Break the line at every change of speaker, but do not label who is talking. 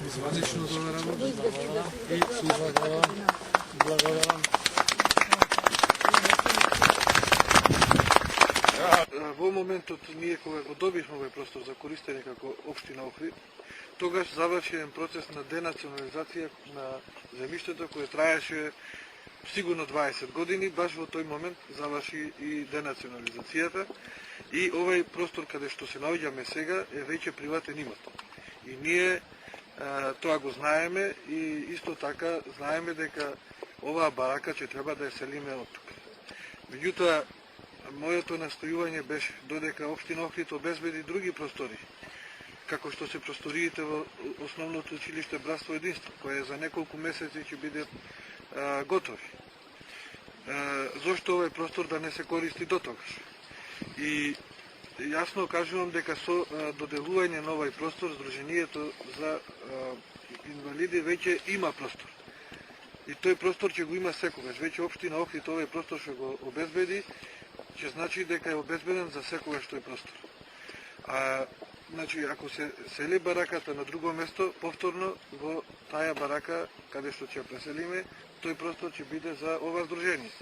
Одлично доверам и сузлагавам. Благодарам. Во моментот ние кога го добивме овој простор за користење како општина Охрид, тогаш заврши еден процес на денационализација на земјиштето кој траеше сигурно 20 години, баш во тој момент заврши и денационализацијата и овој простор каде што се наоѓаме сега е веќе приватен имот. И ние тоа го знаеме и исто така знаеме дека оваа барака ќе треба да ја селиме од тука. Меѓутоа, моето настојување беше додека општина Охрид обезбеди други простори, како што се просториите во основното училиште Братство Единство, кое за неколку месеци ќе биде готови. Зошто овој простор да не се користи до тогаш? И јасно кажувам дека со доделување на овој простор, Сдруженијето за инвалиди веќе има простор. И тој простор ќе го има секогаш. Веќе општина Охрид овој простор што го обезбеди, ќе значи дека е обезбеден за секогаш тој простор. Значи, ако се сели бараката на друго место, повторно во таа барака, каде што ќе ја преселиме, тој простор ќе биде за ова здружение.